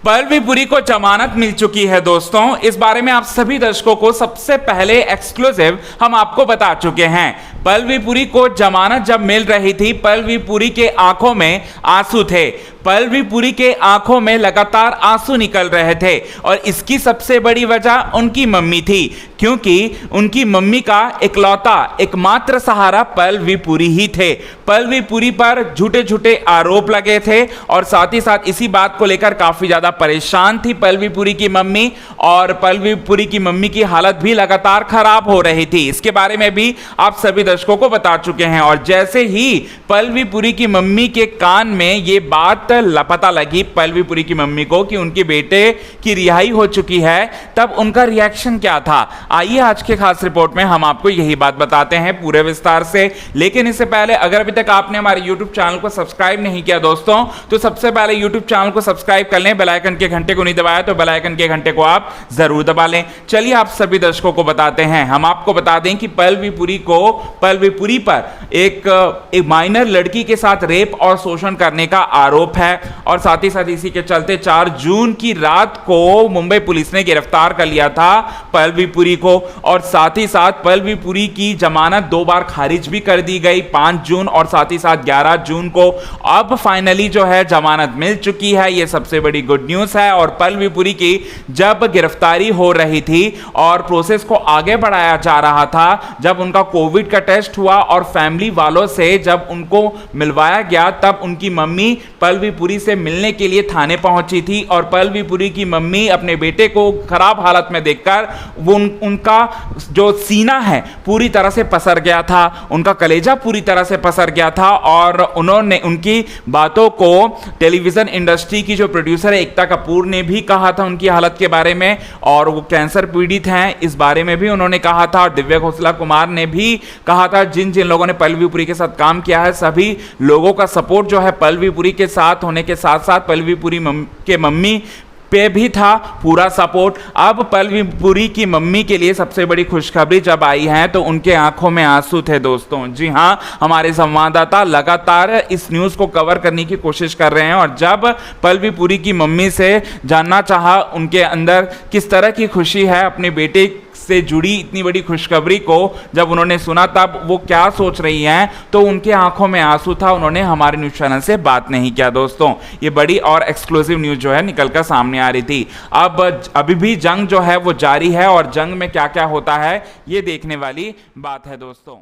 पल्लवी पुरी को जमानत मिल चुकी है दोस्तों। इस बारे में आप सभी दर्शकों को सबसे पहले एक्सक्लूसिव हम आपको बता चुके हैं। पल्लवी पुरी को जमानत जब मिल रही थी, पल्लवी पुरी के आंखों में आंसू थे। पल्लवी पुरी के आंखों में लगातार आंसू निकल रहे थे और इसकी सबसे बड़ी वजह उनकी मम्मी थी, क्योंकि उनकी मम्मी का इकलौता एकमात्र सहारा पल्लवी पुरी ही थे। पल्लवी पुरी पर झूठे झूठे आरोप लगे थे और साथ ही साथ इसी बात को लेकर काफी ज्यादा परेशान थी पल्लवी पुरी की मम्मी, और पल्लवी पुरी की मम्मी की हालत भी लगातार खराब हो रही थी। इसके बारे में भी आप सभी दर्शकों को बता चुके हैं। और जैसे ही पल्लवी पुरी की मम्मी के कान में ये बात पता लगी पल्लवी पुरी की मम्मी को कि उनके बेटे की रिहाई हो चुकी है, तब उनका रिएक्शन क्या था, आइए आज के खास रिपोर्ट में हम आपको यही बात बताते हैं पूरे विस्तार से। लेकिन इससे पहले अगर अभी तक आपने हमारे YouTube चैनल को सब्सक्राइब नहीं किया दोस्तों, तो सबसे पहले YouTube चैनल को सब्सक्राइब कर लें। बेल आइकन के घंटे को नहीं दबाया तो बेल आइकन के घंटे को आप जरूर दबा लें। चलिए आप सभी दर्शकों को बताते हैं। हम आपको बता दें कि पल्लवी पुरी पर एक माइनर लड़की के साथ रेप और शोषण करने का आरोप है, और साथ ही साथ इसी के चलते 4 जून की रात को मुंबई पुलिस ने गिरफ्तार कर लिया था पल्लवी पुरी को। और साथ ही साथ पल्लवी पुरी की जमानत 2 बार खारिज भी कर दी गई, 5 जून और साथ ही साथ 11 जून को। अब फाइनली जो है जमानत मिल चुकी है, यह सबसे बड़ी गुड न्यूज है। और पल्लवी पुरी की जब गिरफ्तारी हो रही थी और प्रोसेस को आगे बढ़ाया जा रहा था, जब उनका कोविड का टेस्ट हुआ और फैमिली वालों से जब उनको मिलवाया गया, तब उनकी मम्मी पल्लवी पुरी से मिलने के लिए थाने पहुंची थी। और पल्लवी पुरी की मम्मी अपने बेटे को खराब हालत में देखकर उनका जो सीना है पूरी तरह से पसर गया था, उनका कलेजा पूरी तरह से पसर गया था। और उन्होंने उनकी बातों को टेलीविजन इंडस्ट्री की जो प्रोड्यूसर है एकता कपूर ने भी कहा था उनकी हालत के बारे में, और वो कैंसर पीड़ित हैं इस बारे में भी उन्होंने कहा था। और दिव्या खोसला कुमार ने भी कहा था, जिन जिन लोगों ने पल्लवी पुरी के साथ काम किया है सभी लोगों का सपोर्ट जो है पल्लवी पुरी के साथ होने के साथ साथ पल्लवी पुरी के मम्मी पे भी था पूरा सपोर्ट। अब पल्लवी पुरी की मम्मी के लिए सबसे बड़ी खुशखबरी जब आई है तो उनके आंखों में आंसू थे दोस्तों। जी हां, हमारे संवाददाता लगातार इस न्यूज़ को कवर करने की कोशिश कर रहे हैं, और जब पल्लवी पुरी की मम्मी से जानना चाहा उनके अंदर किस तरह की खुशी है अपने बेटे से जुड़ी इतनी बड़ी खुशखबरी को जब उन्होंने सुना, तब वो क्या सोच रही हैं, तो उनके आंखों में आंसू था। उन्होंने हमारे न्यूज़ चैनल से बात नहीं किया दोस्तों। ये बड़ी और एक्सक्लूसिव न्यूज़ जो है निकलकर सामने आ रही थी। अब अभी भी जंग जो है वो जारी है, और जंग में क्या क्या होता है ये देखने वाली बात है दोस्तों।